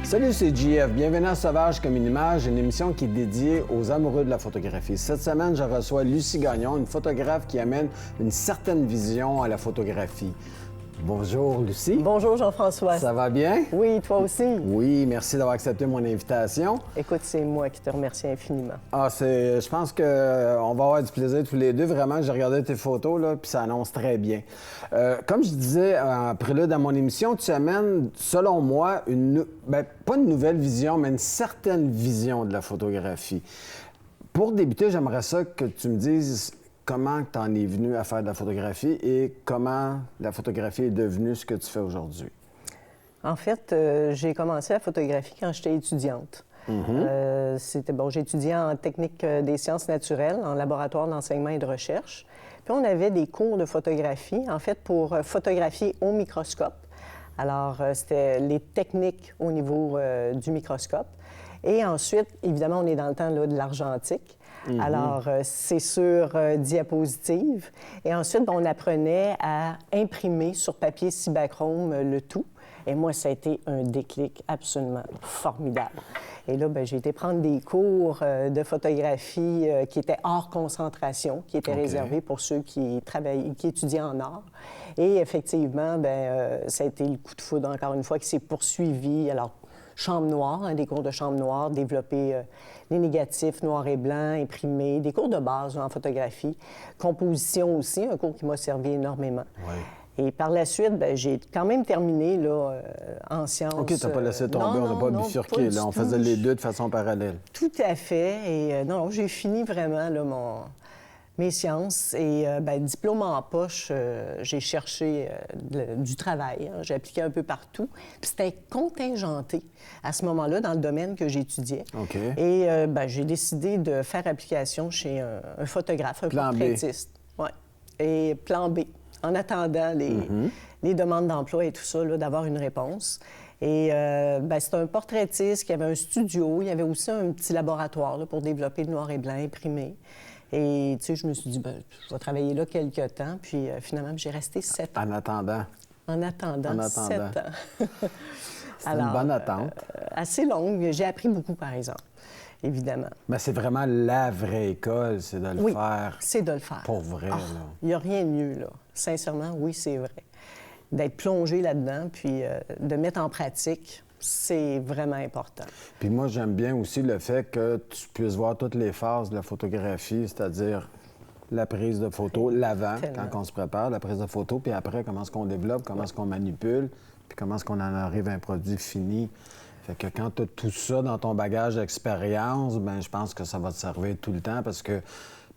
Salut, c'est JF. Bienvenue à Sauvage comme une image, une émission qui est dédiée aux amoureux de la photographie. Cette semaine, je reçois Lucie Gagnon, une photographe qui amène une certaine vision à la photographie. Bonjour, Lucie. Bonjour, Jean-François. Ça va bien? Oui, toi aussi. Oui, merci d'avoir accepté mon invitation. Écoute, c'est moi qui te remercie infiniment. Je pense qu'on va avoir du plaisir tous les deux. Vraiment, j'ai regardé tes photos, là, puis ça annonce très bien. Comme je disais en prélude à mon émission, tu amènes, selon moi, pas une nouvelle vision, mais une certaine vision de la photographie. Pour débuter, j'aimerais ça que tu me dises comment tu en es venu à faire de la photographie et comment la photographie est devenue ce que tu fais aujourd'hui. En fait, j'ai commencé la photographie quand j'étais étudiante. J'ai étudié en technique des sciences naturelles, en laboratoire d'enseignement et de recherche. Puis on avait des cours de photographie, en fait, pour photographier au microscope. Alors, c'était les techniques au niveau du microscope. Et ensuite, évidemment, on est dans le temps là, de l'argentique. Alors, c'est sur diapositive. Et ensuite, on apprenait à imprimer sur papier cibachrome le tout. Et moi, ça a été un déclic absolument formidable. Et là, j'ai été prendre des cours de photographie qui étaient hors concentration, qui étaient réservés pour ceux qui étudiaient en art. Et effectivement, ça a été le coup de foudre, encore une fois, qui s'est poursuivi. Alors, chambre noire, des cours de chambre noire, développer les négatifs noirs et blancs, imprimés, des cours de base en photographie, composition aussi, un cours qui m'a servi énormément. Ouais. Et par la suite, j'ai quand même terminé là, en sciences. OK, tu n'as pas laissé tomber, on n'a pas bifurqué, là, on faisait les deux de façon parallèle. Tout à fait. Et j'ai fini vraiment là, mes sciences. Et diplôme en poche, j'ai cherché du travail. J'ai appliqué un peu partout. Puis c'était contingenté à ce moment-là dans le domaine que j'étudiais. OK. Et j'ai décidé de faire application chez un photographe, un portraitiste. Ouais. Et plan B, en attendant les demandes d'emploi et tout ça, là, d'avoir une réponse. Et c'est un portraitiste qui avait un studio. Il y avait aussi un petit laboratoire là, pour développer le noir et blanc imprimé. Et, tu sais, je me suis dit, je vais travailler là quelques temps. Puis, finalement, j'ai resté 7 ans. En attendant? En attendant. 7 ans. C'est une bonne attente. Assez longue. J'ai appris beaucoup, par exemple, évidemment. Mais c'est vraiment la vraie école, c'est de le faire. C'est de le faire. Pour vrai, là. Il n'y a rien de mieux, là. Sincèrement, oui, c'est vrai. D'être plongé là-dedans, puis de mettre en pratique, c'est vraiment important. Puis moi, j'aime bien aussi le fait que tu puisses voir toutes les phases de la photographie, c'est-à-dire la prise de photo, l'avant, quand on se prépare, la prise de photo, puis après, comment est-ce qu'on développe, comment est-ce qu'on manipule, puis comment est-ce qu'on en arrive à un produit fini. Fait que quand tu as tout ça dans ton bagage d'expérience, je pense que ça va te servir tout le temps parce que,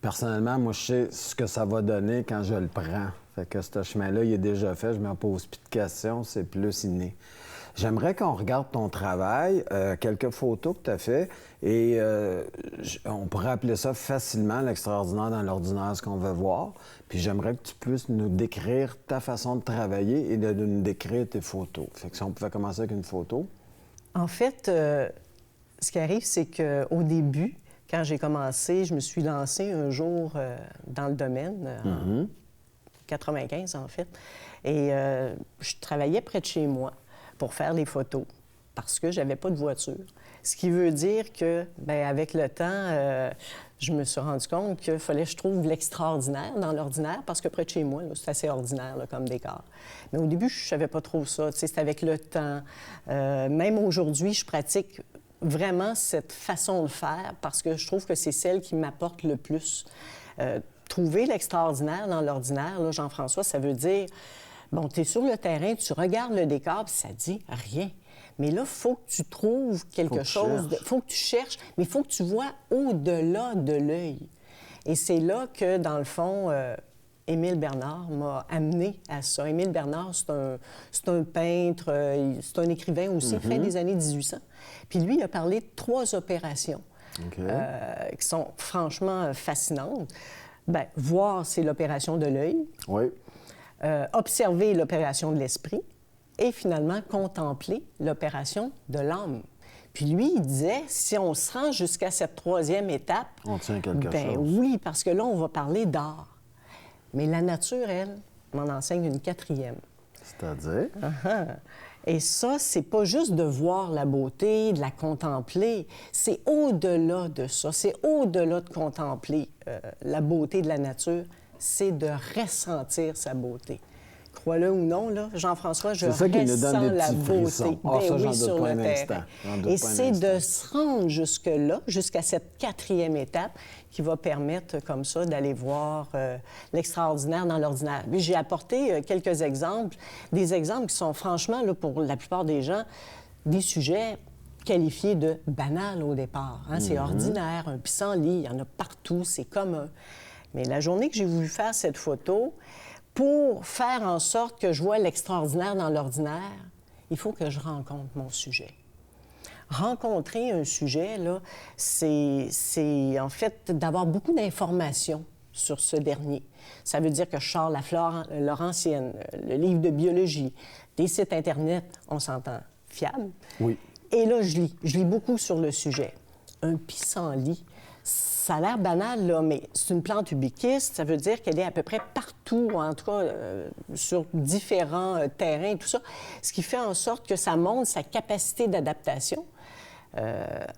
personnellement, moi, je sais ce que ça va donner quand je le prends. Fait que ce chemin-là, il est déjà fait, je ne me pose plus de questions, c'est plus inné. J'aimerais qu'on regarde ton travail, quelques photos que tu as fait, et on pourrait appeler ça facilement l'extraordinaire dans l'ordinaire, ce qu'on veut voir. Puis j'aimerais que tu puisses nous décrire ta façon de travailler et de nous décrire tes photos. Fait que si on pouvait commencer avec une photo. En fait, ce qui arrive, c'est qu'au début, quand j'ai commencé, je me suis lancée un jour dans le domaine, en 95 en fait, et je travaillais près de chez moi pour faire les photos, parce que j'avais pas de voiture. Ce qui veut dire que, avec le temps, je me suis rendu compte qu'il fallait que je trouve l'extraordinaire dans l'ordinaire, parce que près de chez moi, c'est assez ordinaire là, comme décor. Mais au début, je savais pas trop ça. C'est avec le temps. Même aujourd'hui, je pratique vraiment cette façon de faire, parce que je trouve que c'est celle qui m'apporte le plus. Trouver l'extraordinaire dans l'ordinaire, là, Jean-François, ça veut dire... Bon, tu es sur le terrain, tu regardes le décor, puis ça dit rien. Mais là, il faut que tu trouves quelque chose. Il faut que tu cherches, mais il faut que tu vois au-delà de l'œil. Et c'est là que, dans le fond, Émile Bernard m'a amené à ça. Émile Bernard, c'est un peintre, c'est un écrivain aussi, fin des années 1800. Puis lui, il a parlé de 3 opérations qui sont franchement fascinantes. Voir, c'est l'opération de l'œil. Oui. Observer l'opération de l'esprit et finalement contempler l'opération de l'âme. Puis lui, il disait, si on se rend jusqu'à cette 3e étape... On tient quelque chose. Oui, parce que là, on va parler d'art. Mais la nature, elle, m'en enseigne une 4e. C'est-à-dire? Et ça, c'est pas juste de voir la beauté, de la contempler, c'est au-delà de ça, c'est au-delà de contempler la beauté de la nature, c'est de ressentir sa beauté. Crois-le ou non, là, Jean-François, je ressens la beauté. Ah, ça, oui, sur le terrain. Et c'est de se rendre jusque-là, jusqu'à cette 4e étape, qui va permettre, comme ça, d'aller voir l'extraordinaire dans l'ordinaire. Puis j'ai apporté quelques exemples, des exemples qui sont franchement, là, pour la plupart des gens, des sujets qualifiés de banals au départ. Hein? C'est ordinaire, un pissenlit, il y en a partout, c'est commun. Mais la journée que j'ai voulu faire cette photo, pour faire en sorte que je vois l'extraordinaire dans l'ordinaire, il faut que je rencontre mon sujet. Rencontrer un sujet, là, c'est en fait d'avoir beaucoup d'informations sur ce dernier. Ça veut dire que je sors la flore laurentienne, le livre de biologie, des sites Internet, on s'entend, fiables. Oui. Et là, je lis beaucoup sur le sujet. Un pissenlit, ça a l'air banal, là, mais c'est une plante ubiquiste. Ça veut dire qu'elle est à peu près partout, en tout cas sur différents terrains, tout ça, ce qui fait en sorte que ça montre sa capacité d'adaptation.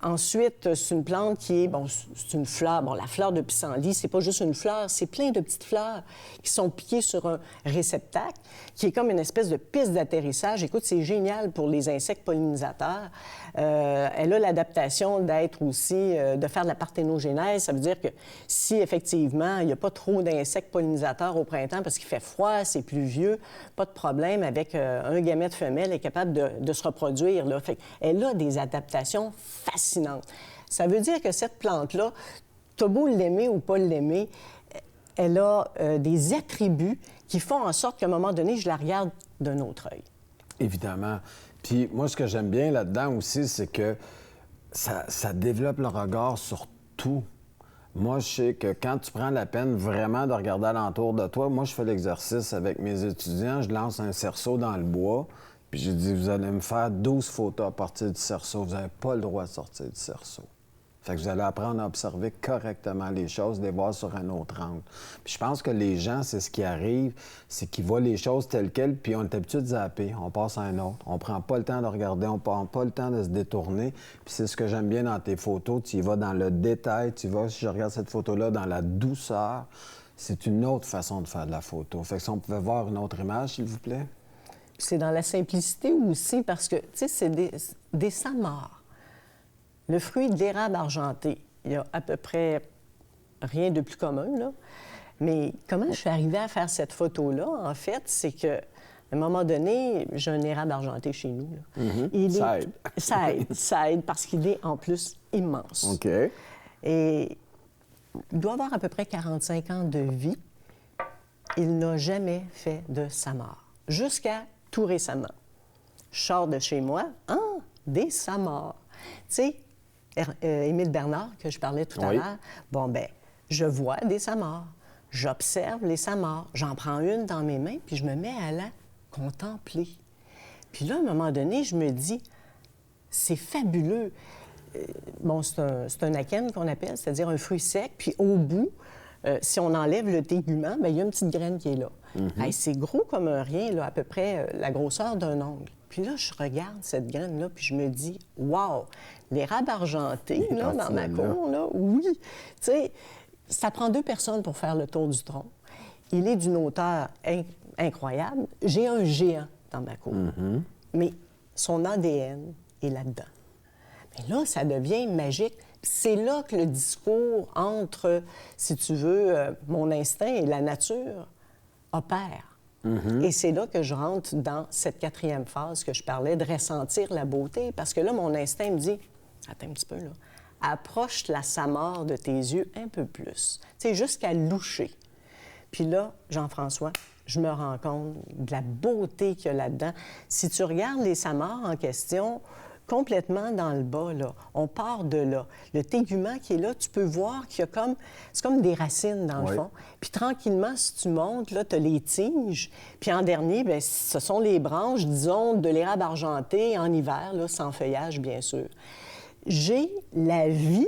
Ensuite, c'est une plante qui est, bon, c'est une fleur. Bon, la fleur de pissenlit, c'est pas juste une fleur, c'est plein de petites fleurs qui sont piquées sur un réceptacle, qui est comme une espèce de piste d'atterrissage. Écoute, c'est génial pour les insectes pollinisateurs. Elle a l'adaptation d'être aussi, de faire de la parthénogénèse. Ça veut dire que si, effectivement, il n'y a pas trop d'insectes pollinisateurs au printemps parce qu'il fait froid, c'est pluvieux, pas de problème avec un gamète femelle est capable de se reproduire, là. Fait elle a des adaptations fascinantes. Ça veut dire que cette plante-là, t'as beau l'aimer ou pas l'aimer, elle a des attributs qui font en sorte qu'à un moment donné, je la regarde d'un autre œil. Évidemment. Puis moi, ce que j'aime bien là-dedans aussi, c'est que ça développe le regard sur tout. Moi, je sais que quand tu prends la peine vraiment de regarder alentour de toi, moi, je fais l'exercice avec mes étudiants, je lance un cerceau dans le bois, puis je dis, vous allez me faire 12 photos à partir du cerceau. Vous n'avez pas le droit de sortir du cerceau. Fait que vous allez apprendre à observer correctement les choses, les voir sur un autre angle. Puis je pense que les gens, c'est ce qui arrive, c'est qu'ils voient les choses telles quelles, puis on est habitué de zapper, on passe à un autre. On prend pas le temps de regarder, on prend pas le temps de se détourner. Puis c'est ce que j'aime bien dans tes photos, tu y vas dans le détail, tu vas, si je regarde cette photo-là, dans la douceur. C'est une autre façon de faire de la photo. Fait que si on pouvait voir une autre image, s'il vous plaît. C'est dans la simplicité aussi, parce que, tu sais, c'est des samars. Le fruit de l'érable argenté, il y a à peu près rien de plus commun, là. Mais comment je suis arrivée à faire cette photo-là, en fait, c'est que à un moment donné, j'ai un érable argenté chez nous, là. Ça aide. Ça aide parce qu'il est en plus immense. OK. Et il doit avoir à peu près 45 ans de vie. Il n'a jamais fait de samar, jusqu'à tout récemment. Je sors de chez moi, des samars. Tu sais, Émile Bernard, que je parlais tout à l'heure, bon, ben, je vois des samars, j'observe les samars, j'en prends une dans mes mains, puis je me mets à la contempler. Puis là, à un moment donné, je me dis, c'est fabuleux. Bon, c'est un akène qu'on appelle, c'est-à-dire un fruit sec, puis au bout, si on enlève le tégument, bien, il y a une petite graine qui est là. Hey, c'est gros comme un rien, là, à peu près la grosseur d'un ongle. Puis là, je regarde cette graine-là, puis je me dis, wow, l'érable argenté, là, dans ma cour, là, oui. Tu sais, ça prend 2 personnes pour faire le tour du tronc. Il est d'une hauteur incroyable. J'ai un géant dans ma cour. Mais son ADN est là-dedans. Mais là, ça devient magique. C'est là que le discours entre, si tu veux, mon instinct et la nature opère. Et c'est là que je rentre dans cette 4e phase que je parlais, de ressentir la beauté. Parce que là, mon instinct me dit, attends un petit peu, là, approche la samare de tes yeux un peu plus. Tu sais, jusqu'à loucher. Puis là, Jean-François, je me rends compte de la beauté qu'il y a là-dedans. Si tu regardes les samars en question, complètement dans le bas, là. On part de là. Le tégument qui est là, tu peux voir qu'il y a comme... C'est comme des racines, dans le fond. Puis tranquillement, si tu montes, là, tu as les tiges. Puis en dernier, bien, ce sont les branches, disons, de l'érable argenté en hiver, là, sans feuillage, bien sûr. J'ai la vie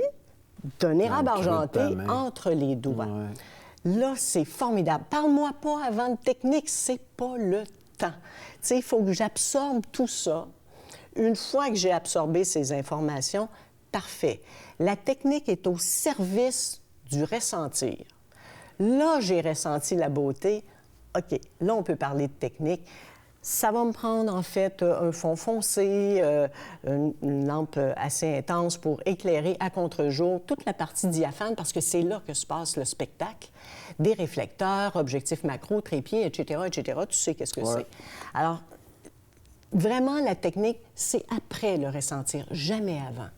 d'un érable argenté entre les doigts. Là, c'est formidable. Parle-moi pas avant de technique, c'est pas le temps. Tu sais, il faut que j'absorbe tout ça. Une fois que j'ai absorbé ces informations, parfait. La technique est au service du ressentir. Là, j'ai ressenti la beauté. OK, là, on peut parler de technique. Ça va me prendre, en fait, un fond foncé, une lampe assez intense pour éclairer à contre-jour toute la partie diaphane, parce que c'est là que se passe le spectacle. Des réflecteurs, objectifs macro, trépied, etc., etc. Tu sais qu'est-ce que c'est. Alors, vraiment, la technique, c'est après le ressentir, jamais avant.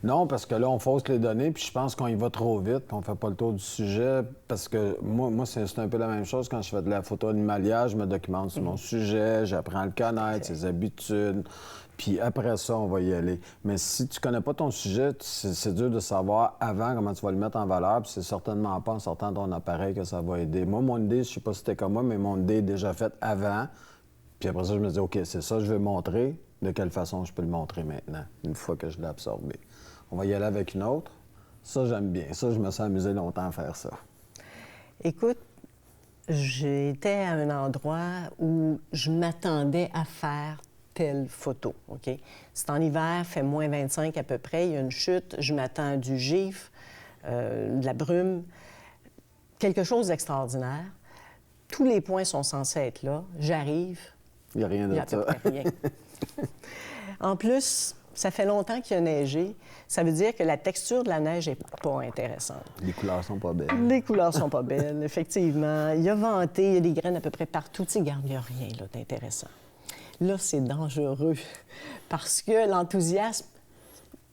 Non, parce que là, on fausse les données, puis je pense qu'on y va trop vite, puis on fait pas le tour du sujet, parce que moi c'est un peu la même chose quand je fais de la photo animalière, je me documente sur mon sujet, j'apprends à le connaître, ses habitudes, puis après ça, on va y aller. Mais si tu connais pas ton sujet, c'est dur de savoir avant comment tu vas le mettre en valeur, puis c'est certainement pas en sortant de ton appareil que ça va aider. Moi, mon idée, je sais pas si c'était comme moi, mais mon idée est déjà faite avant, puis après ça, je me dis, OK, c'est ça que je vais montrer. De quelle façon je peux le montrer maintenant, une fois que je l'ai absorbé. On va y aller avec une autre. Ça, j'aime bien. Ça, je me suis amusé longtemps à faire ça. Écoute, j'étais à un endroit où je m'attendais à faire telle photo, OK? C'est en hiver, fait moins 25 à peu près, il y a une chute, je m'attends à du givre, de la brume, quelque chose d'extraordinaire. Tous les points sont censés être là. J'arrive. Il n'y a rien de ça. Il n'y a à peu près rien. En plus, ça fait longtemps qu'il a neigé. Ça veut dire que la texture de la neige n'est pas intéressante. Les couleurs sont pas belles. Les couleurs sont pas belles, effectivement. Il y a venté, il y a des graines à peu près partout. Tu sais, regarde, il n'y a rien là, d'intéressant. Là, c'est dangereux parce que l'enthousiasme...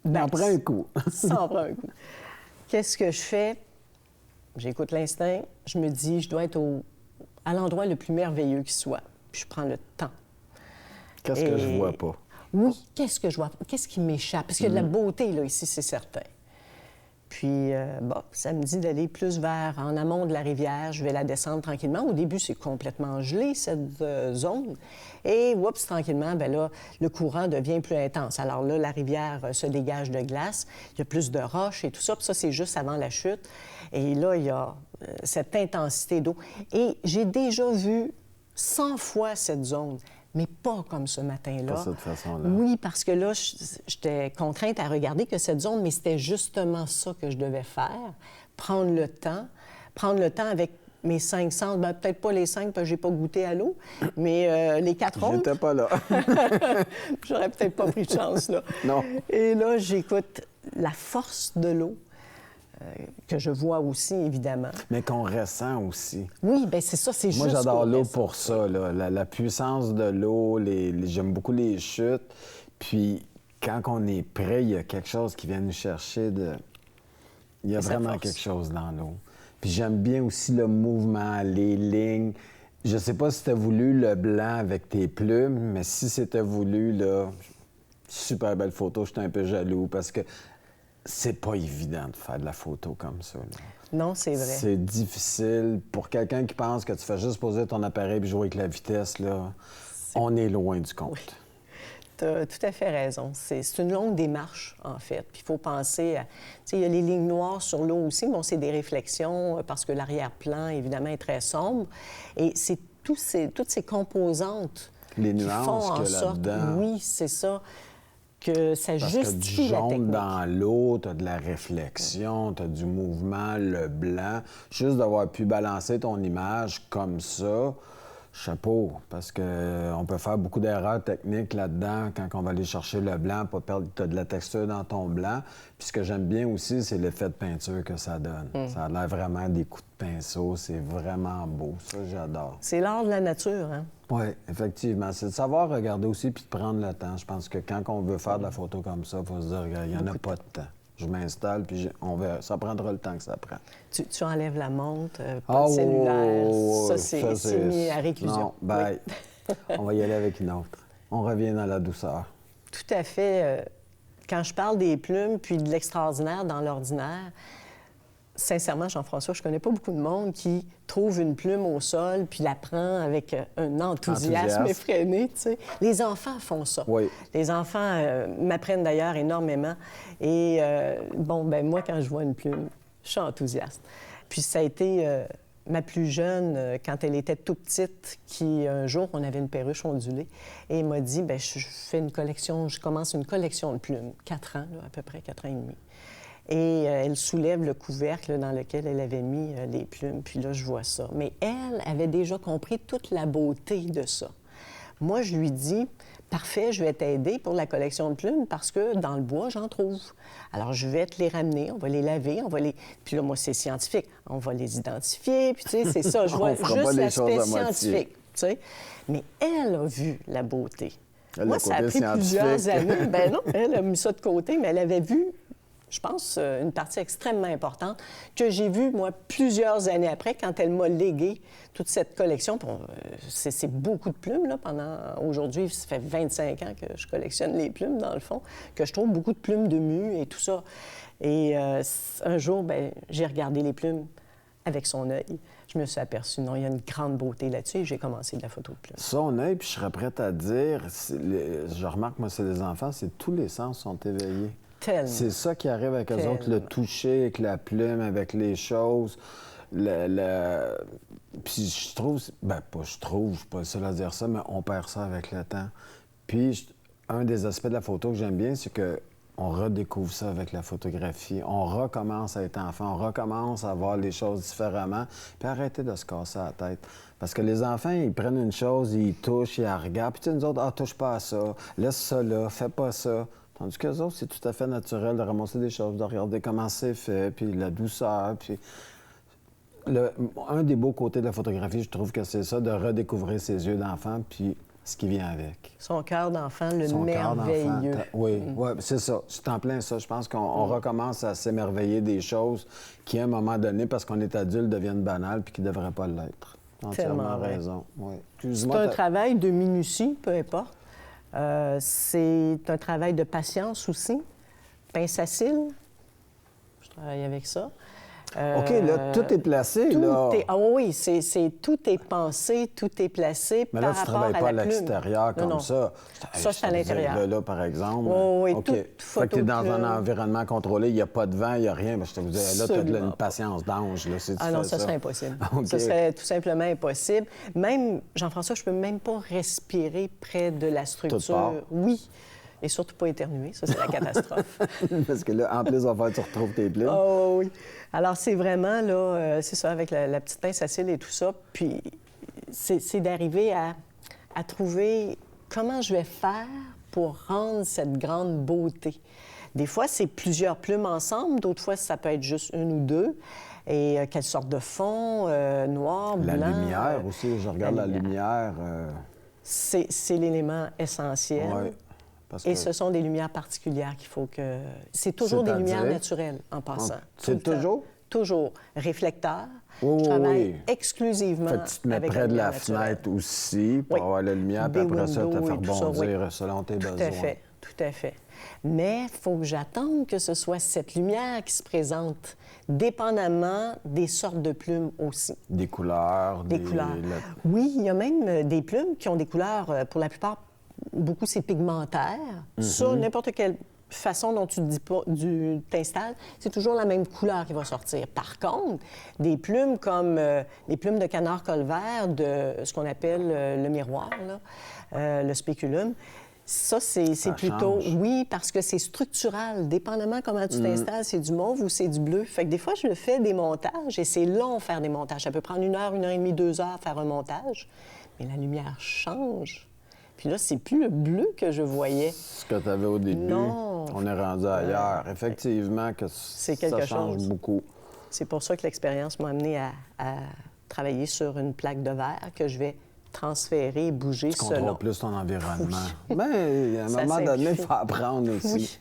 Ça en prend un coup. Ça en prend un coup. Qu'est-ce que je fais? J'écoute l'instinct. Je me dis, je dois être à l'endroit le plus merveilleux qui soit. Puis je prends le temps. Qu'est-ce que je vois pas? Oui, qu'est-ce que je vois? Qu'est-ce qui m'échappe? Parce qu'il y a de la beauté, là, ici, c'est certain. Puis, ça me dit d'aller plus en amont de la rivière. Je vais la descendre tranquillement. Au début, c'est complètement gelé, cette zone. Et, oups, tranquillement, bien là, le courant devient plus intense. Alors là, la rivière se dégage de glace. Il y a plus de roches et tout ça. Puis ça, c'est juste avant la chute. Et là, il y a cette intensité d'eau. Et j'ai déjà vu 100 fois cette zone. Mais pas comme ce matin-là. Pas de cette façon-là. Oui, parce que là, j'étais contrainte à regarder que cette zone, mais c'était justement ça que je devais faire. Prendre le temps avec mes 5 sens. Bien, peut-être pas les 5 parce que j'ai pas goûté à l'eau, mais les 4 autres. J'étais pas là. J'aurais peut-être pas pris de chance, là. Non. Et là, j'écoute la force de l'eau. Que je vois aussi, évidemment. Mais qu'on ressent aussi. Oui, bien c'est ça, c'est juste... Moi, j'adore l'eau pour ça, là. La puissance de l'eau, j'aime beaucoup les chutes. Puis, quand on est prêt, il y a quelque chose qui vient nous chercher de... Il y a vraiment quelque chose dans l'eau. Puis j'aime bien aussi le mouvement, les lignes. Je sais pas si tu as voulu le blanc avec tes plumes, mais si c'était voulu, là, super belle photo, j'étais un peu jaloux parce que c'est pas évident de faire de la photo comme ça, là. Non, c'est vrai. C'est difficile. Pour quelqu'un qui pense que tu fais juste poser ton appareil et jouer avec la vitesse, là, on est loin du compte. Oui. Tu as tout à fait raison. C'est une longue démarche, en fait. Puis il faut penser à... Tu sais, il y a les lignes noires sur l'eau aussi. Bon, c'est des réflexions parce que l'arrière-plan, évidemment, est très sombre. Et c'est toutes ces composantes les qui nuances font en qu'il y a sorte... là-dedans. Oui, c'est ça. Que ça Parce justifie que la du jaune technique. dans l'eau, t'as de la réflexion, t'as du mouvement, le blanc. Juste d'avoir pu balancer ton image comme ça, chapeau, parce que on peut faire beaucoup d'erreurs techniques là-dedans quand on va aller chercher le blanc, pas perdre, t'as de la texture dans ton blanc. Puis ce que j'aime bien aussi, c'est l'effet de peinture que ça donne. Ça a l'air vraiment des coups de pinceau, c'est vraiment beau. Ça, j'adore. C'est l'art de la nature, hein? Oui, effectivement. C'est de savoir regarder aussi puis de prendre le temps. Je pense que quand on veut faire de la photo comme ça, il faut se dire, regarde, il n'y en a pas de temps. Je m'installe, puis on verra. Ça prendra le temps que ça prend. Tu enlèves la montre, pas de cellulaire. Ça, c'est mis à réclusion. Non, bye. On va y aller avec une autre. On revient dans la douceur. Tout à fait. Quand je parle des plumes puis de l'extraordinaire dans l'ordinaire, sincèrement, Jean-François, je connais pas beaucoup de monde qui trouve une plume au sol puis la prend avec un enthousiasme effréné, tu sais. Les enfants font ça. Oui. Les enfants m'apprennent d'ailleurs énormément. Et bon, ben moi, quand je vois une plume, je suis enthousiaste. Puis ça a été ma plus jeune, quand elle était toute petite, qui, un jour, on avait une perruche ondulée, et elle m'a dit, bien, je commence une collection de plumes, 4 ans, là, à peu près 4 ans et demi. Et elle soulève le couvercle dans lequel elle avait mis les plumes, puis là, je vois ça. Mais elle avait déjà compris toute la beauté de ça. Moi, je lui dis, parfait, je vais t'aider pour la collection de plumes parce que dans le bois, j'en trouve. Alors, je vais te les ramener, on va les laver, Puis là, moi, c'est scientifique. On va les identifier, puis tu sais, c'est ça. Je vois juste l'aspect scientifique, tu sais. Mais elle a vu la beauté. Moi, ça a pris plusieurs années. Ben non, elle a mis ça de côté, mais elle avait vu, je pense, une partie extrêmement importante que j'ai vue, moi, plusieurs années après, quand elle m'a légué toute cette collection. C'est beaucoup de plumes, là, Aujourd'hui, ça fait 25 ans que je collectionne les plumes, dans le fond, que je trouve beaucoup de plumes de mue et tout ça. Et un jour, bien, j'ai regardé les plumes avec son œil. Je me suis aperçue, non, il y a une grande beauté là-dessus, et j'ai commencé de la photo de plumes. Son œil, puis je serais prête à dire, je remarque, moi, c'est les enfants, c'est tous les sens sont éveillés. Tellement. C'est ça qui arrive avec eux autres, le toucher avec la plume, avec les choses. Puis je trouve, je suis pas le seul à dire ça, mais on perd ça avec le temps. Puis un des aspects de la photo que j'aime bien, c'est que on redécouvre ça avec la photographie. On recommence à être enfant, on recommence à voir les choses différemment, puis arrêter de se casser la tête. Parce que les enfants, ils prennent une chose, ils touchent, ils la regardent, puis nous autres, touche pas à ça, laisse ça là, fais pas ça. Tandis qu'eux autres, c'est tout à fait naturel de ramasser des choses, de regarder comment c'est fait, puis la douceur, puis... Un des beaux côtés de la photographie, je trouve que c'est ça, de redécouvrir ses yeux d'enfant, puis ce qui vient avec. Son cœur d'enfant, merveilleux. Oui, c'est ça. C'est en plein ça. Je pense qu'on recommence à s'émerveiller des choses qui, à un moment donné, parce qu'on est adulte, deviennent banales puis qui ne devraient pas l'être. Entièrement raison. Oui. C'est un travail de minutie, peu importe. C'est un travail de patience aussi. Pince à cils, je travaille avec ça. OK, là, tout est placé, là. Oui, tout est pensé, tout est placé par rapport à la plume. Mais là, tu ne travailles pas à l'extérieur comme ça. Ça, c'est à l'intérieur. Là, par exemple. Oui, OK. Fait que tu es dans un environnement contrôlé, il n'y a pas de vent, il n'y a rien. Mais je te disais, là, tu as une patience d'ange. Non, ça serait impossible. Okay. Ça serait tout simplement impossible. Même, Jean-François, je ne peux même pas respirer près de la structure. Tout part. Oui. Et surtout pas éternuer, ça, c'est la catastrophe. Parce que là, en plus, on va faire, tu retrouves tes plumes. Oh oui. Alors, c'est vraiment, là, c'est ça, avec la petite pince à cils et tout ça. Puis, c'est d'arriver à trouver comment je vais faire pour rendre cette grande beauté. Des fois, c'est plusieurs plumes ensemble. D'autres fois, ça peut être juste une ou deux. Et quelle sorte de fond, noir, blanc. La lumière aussi, je regarde la lumière. C'est l'élément essentiel. Oui. Et ce sont des lumières particulières qu'il faut que... C'est toujours des lumières naturelles, en passant. C'est toujours? Toujours. Réflecteur. Oui, je travaille exclusivement avec tu te mets près de la fenêtre aussi pour avoir la lumière, puis après ça, te faire bondir selon tes besoins. Tout à fait. Mais il faut que j'attende que ce soit cette lumière qui se présente, dépendamment des sortes de plumes aussi. Des couleurs. Des couleurs. Oui, il y a même des plumes qui ont des couleurs, pour la plupart, beaucoup, c'est pigmentaire. Ça, n'importe quelle façon dont tu t'installes, c'est toujours la même couleur qui va sortir. Par contre, des plumes comme les plumes de canard colvert, de ce qu'on appelle le miroir, là, le spéculum, ça, c'est plutôt... change. Oui, parce que c'est structural. Dépendamment comment tu t'installes, c'est du mauve ou c'est du bleu. Fait que des fois, je fais des montages et c'est long faire des montages. Ça peut prendre 1 heure et demie, 2 heures faire un montage. Mais la lumière change. Puis là, c'est plus le bleu que je voyais. Ce que tu avais au début, non. On est rendu ailleurs. Effectivement, que ça change beaucoup. C'est pour ça que l'expérience m'a amené à travailler sur une plaque de verre que je vais transférer et bouger tu contrôles selon. plus ton environnement. Oui. Mais à un moment donné, il faut apprendre aussi. Oui.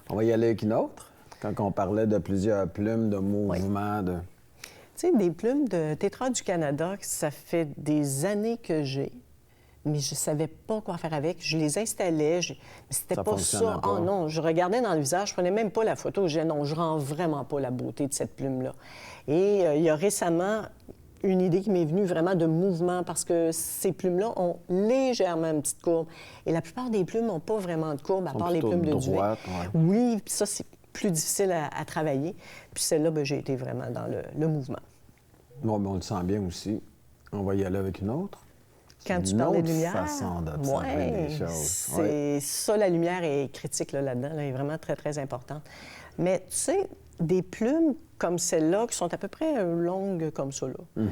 On va y aller avec une autre. Quand on parlait de plusieurs plumes, de mouvements, de... Tu sais, des plumes de Tétras du Canada, ça fait des années que j'ai. Mais je ne savais pas quoi faire avec. Je les installais, mais c'était pas ça. Pas. Oh non, je regardais dans le visage, je prenais même pas la photo. Je disais non, je rends vraiment pas la beauté de cette plume-là. Et il y a récemment une idée qui m'est venue vraiment de mouvement parce que ces plumes-là ont légèrement une petite courbe. Et la plupart des plumes n'ont pas vraiment de courbe, à part les plumes de duvet. Ouais. Oui, puis ça, c'est plus difficile à travailler. Puis celle-là, j'ai été vraiment dans le mouvement. Bon, ben, on le sent bien aussi. On va y aller avec une autre. Quand tu parlais de lumière, façon d'observer les choses. C'est ça, la lumière est critique là-dedans, là, est vraiment très, très importante. Mais tu sais, des plumes comme celle-là, qui sont à peu près longues comme ça, là,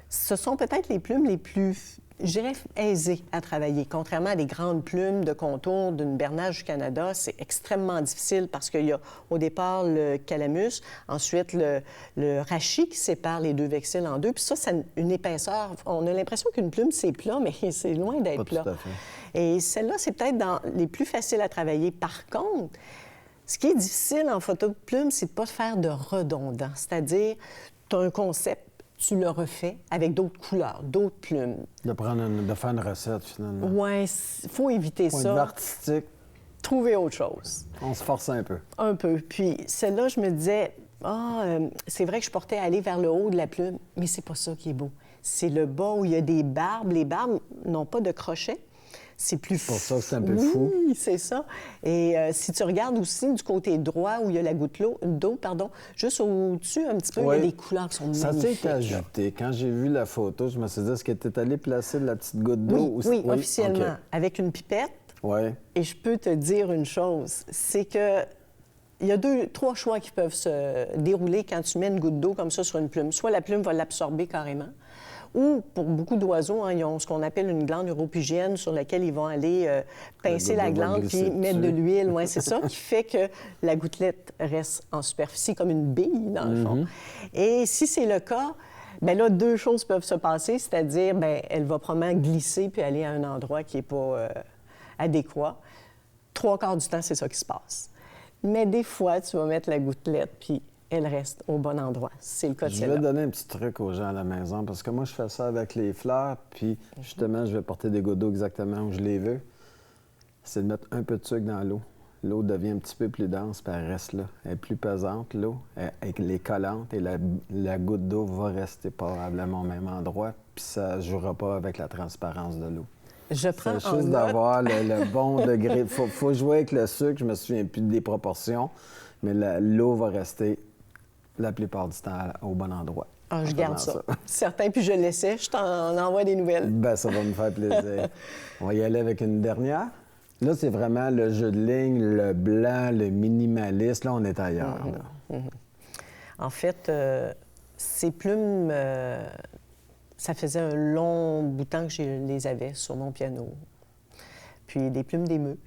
ce sont peut-être les plumes les plus, je dirais, aisées à travailler. Contrairement à des grandes plumes de contour d'une Bernage du Canada, c'est extrêmement difficile parce qu'il y a au départ le calamus, ensuite le rachis qui sépare les deux vexilles en deux. Puis ça a une épaisseur. On a l'impression qu'une plume, c'est plat, mais c'est loin d'être plat. Tout à fait. Et celle-là, c'est peut-être dans les plus faciles à travailler. Par contre, ce qui est difficile en photo de plume, c'est de ne pas faire de redondant. C'est-à-dire, tu as un concept, tu le refais avec d'autres couleurs, d'autres plumes. De faire une recette, finalement. Oui, il faut éviter Point ça. de vue artistique, Trouver autre chose. on se force un peu. Un peu. Puis celle-là, je me disais, c'est vrai que je portais à aller vers le haut de la plume, mais c'est pas ça qui est beau. C'est le bas où il y a des barbes. Les barbes n'ont pas de crochet. C'est plus pour ça que c'est un peu fou. Oui, c'est ça. Et si tu regardes aussi du côté droit où il y a la goutte d'eau, juste au-dessus un petit peu, il y a des couleurs qui sont ça magnifiques. Ça s'est ajouté. Quand j'ai vu la photo, je me suis dit, est-ce que tu es allé placer de la petite goutte d'eau? Oui, officiellement, avec une pipette. Oui. Et je peux te dire une chose, c'est que il y a trois choix qui peuvent se dérouler quand tu mets une goutte d'eau comme ça sur une plume. Soit la plume va l'absorber carrément, ou pour beaucoup d'oiseaux, ils ont ce qu'on appelle une glande uropygienne sur laquelle ils vont aller pincer la glande puis mettre de l'huile. Oui, c'est ça qui fait que la gouttelette reste en superficie comme une bille, dans le fond. Et si c'est le cas, bien là, deux choses peuvent se passer, c'est-à-dire, bien, elle va probablement glisser puis aller à un endroit qui n'est pas adéquat. 3/4 du temps, c'est ça qui se passe. Mais des fois, tu vas mettre la gouttelette puis elle reste au bon endroit. C'est le cas de celle-là. Je vais donner un petit truc aux gens à la maison, parce que moi, je fais ça avec les fleurs, puis justement, je vais porter des gouttes d'eau exactement où je les veux. C'est de mettre un peu de sucre dans l'eau. L'eau devient un petit peu plus dense, puis elle reste là. Elle est plus pesante, l'eau. Elle est collante, et la goutte d'eau va rester probablement au même endroit, puis ça ne jouera pas avec la transparence de l'eau. Je prends C'est juste d'avoir le bon degré. Il faut jouer avec le sucre. Je me souviens plus des proportions, mais l'eau va rester la plupart du temps au bon endroit. Ah, je garde ça. Certain, puis je l'essaie. Je t'en envoie des nouvelles. Bien, ça va me faire plaisir. On va y aller avec une dernière. Là, c'est vraiment le jeu de ligne, le blanc, le minimaliste. Là, on est ailleurs. Là. En fait, ces plumes, ça faisait un long bout de temps que je les avais sur mon piano. Puis des plumes d'émeu.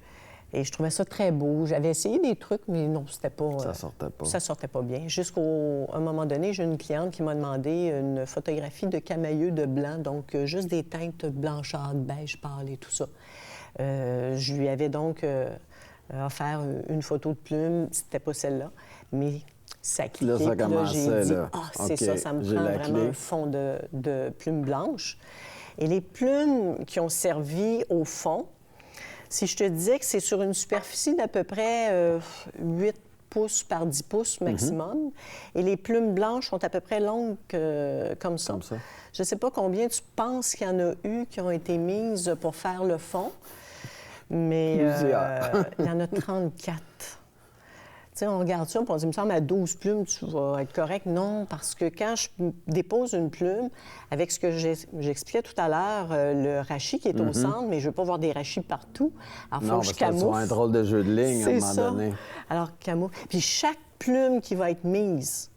Et je trouvais ça très beau. J'avais essayé des trucs, mais non, c'était pas... Ça sortait pas. Ça sortait pas bien. Jusqu'à un moment donné, j'ai une cliente qui m'a demandé une photographie de camailleux de blanc, donc juste des teintes blanchâtres, beige pâle et tout ça. Je lui avais donc offert une photo de plume. C'était pas celle-là, mais ça a cliqué. Là, ça commençait, j'ai dit, là. c'est ça, ça me prend vraiment un fond de plumes blanches. Et les plumes qui ont servi au fond, si je te disais que c'est sur une superficie d'à peu près 8 pouces par 10 pouces maximum, et les plumes blanches sont à peu près longues comme ça. Je ne sais pas combien tu penses qu'il y en a eu qui ont été mises pour faire le fond, mais il y en a 34. Tu sais, on regarde ça, puis on dit, il me semble, à 12 plumes, tu vas être correct. Non, parce que quand je dépose une plume, avec ce que j'expliquais tout à l'heure, le rachis qui est au centre, mais je ne veux pas voir des rachis partout. Alors, il faut que je camoufle. Non, parce que tu as un drôle de jeu de ligne à un moment donné. Alors, camoufle. Puis chaque plume qui va être mise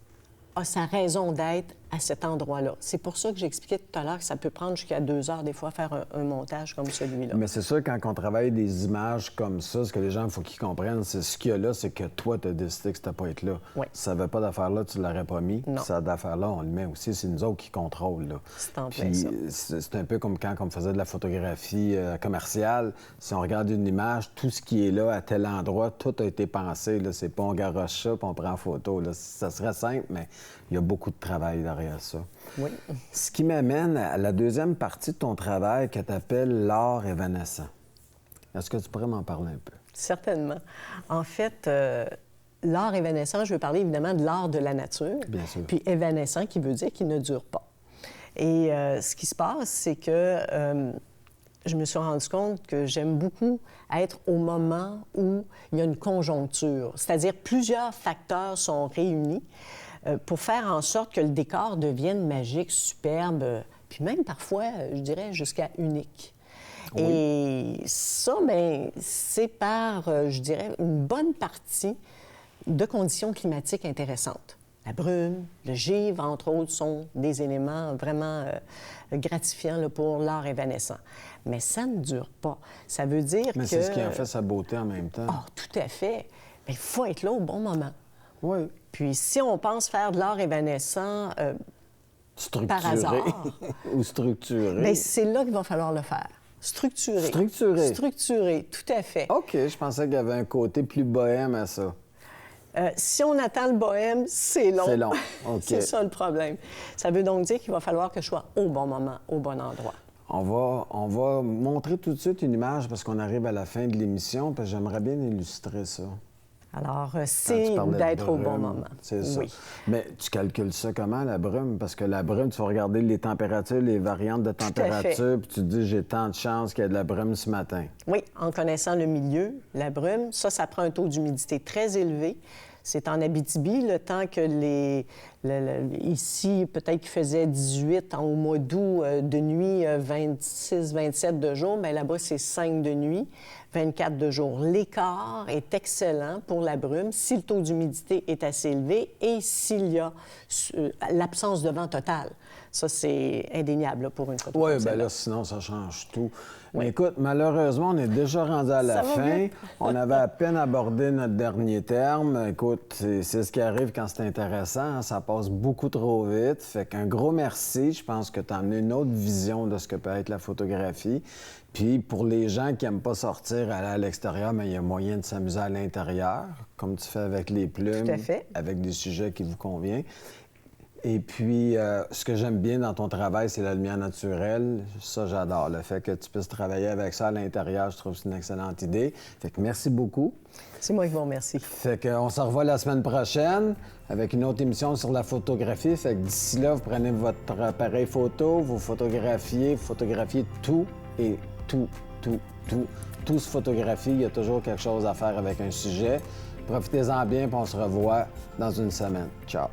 a sa raison d'être à cet endroit-là. C'est pour ça que j'expliquais tout à l'heure que ça peut prendre jusqu'à 2 heures, des fois, faire un montage comme celui-là. Mais c'est sûr, quand on travaille des images comme ça, ce que les gens, il faut qu'ils comprennent, c'est ce qu'il y a là, c'est que toi, tu as décidé que c'était pas être là. Oui. Si ça n'avait pas d'affaire-là, tu ne l'aurais pas mis. Non. Cette affaire-là, on le met aussi. C'est nous autres qui contrôlent, là. C'est en plein ça. C'est un peu comme quand on faisait de la photographie commerciale. Si on regarde une image, tout ce qui est là, à tel endroit, tout a été pensé. Là. C'est pas on garoche ça, puis on prend en photo. Là. Ça serait simple, mais il y a beaucoup de travail derrière ça. Oui. Ce qui m'amène à la deuxième partie de ton travail que tu appelles l'art évanescent. Est-ce que tu pourrais m'en parler un peu? Certainement. En fait, l'art évanescent, je veux parler évidemment de l'art de la nature. Bien sûr. Puis évanescent, qui veut dire qu'il ne dure pas. Et ce qui se passe, c'est que je me suis rendu compte que j'aime beaucoup être au moment où il y a une conjoncture, c'est-à-dire plusieurs facteurs sont réunis. pour faire en sorte que le décor devienne magique, superbe, puis même parfois, je dirais, jusqu'à unique. Oui. Et ça, bien, c'est par, je dirais, une bonne partie de conditions climatiques intéressantes. La brume, le givre, entre autres, sont des éléments vraiment gratifiants là, pour l'art évanescent. Mais ça ne dure pas. Ça veut dire que... Mais c'est ce qui en fait sa beauté en même temps. Ah, tout à fait. Il faut être là au bon moment. Oui. Puis si on pense faire de l'art évanescent par hasard... Ou structuré. Bien, c'est là qu'il va falloir le faire. Structuré. Structuré. Structuré, tout à fait. OK, je pensais qu'il y avait un côté plus bohème à ça. Si on attend le bohème, c'est long. C'est long, OK. C'est ça le problème. Ça veut donc dire qu'il va falloir que je sois au bon moment, au bon endroit. On va montrer tout de suite une image parce qu'on arrive à la fin de l'émission, parce que j'aimerais bien illustrer ça. Alors, c'est d'être au bon moment. C'est ça. Oui. Mais tu calcules ça comment, la brume? Parce que la brume, tu vas regarder les températures, les variantes de température, puis tu te dis, j'ai tant de chances qu'il y ait de la brume ce matin. Oui, en connaissant le milieu, la brume, ça prend un taux d'humidité très élevé. C'est en Abitibi, le temps que ici, peut-être qu'il faisait 18 au mois d'août de nuit, 26, 27 de jour, bien là-bas, c'est 5 de nuit, 24 de jour. L'écart est excellent pour la brume si le taux d'humidité est assez élevé et s'il y a l'absence de vent total. Ça, c'est indéniable là, pour une photo. Oui, bien là, sinon, ça change tout. Oui. Mais écoute, malheureusement, on est déjà rendu à la fin. On avait à peine abordé notre dernier terme. Écoute, c'est ce qui arrive quand c'est intéressant. Hein. Ça passe beaucoup trop vite. Fait qu'un gros merci. Je pense que tu as amené une autre vision de ce que peut être la photographie. Puis pour les gens qui n'aiment pas sortir, aller à l'extérieur, mais il y a moyen de s'amuser à l'intérieur, comme tu fais avec les plumes, tout à fait, avec des sujets qui vous conviennent. Et puis, ce que j'aime bien dans ton travail, c'est la lumière naturelle. Ça, j'adore. Le fait que tu puisses travailler avec ça à l'intérieur, je trouve que c'est une excellente idée. Fait que merci beaucoup. C'est moi qui vous remercie. Fait qu'on se revoit la semaine prochaine avec une autre émission sur la photographie. Fait que d'ici là, vous prenez votre appareil photo, vous photographiez tout et tout se photographie. Il y a toujours quelque chose à faire avec un sujet. Profitez-en bien, puis on se revoit dans une semaine. Ciao!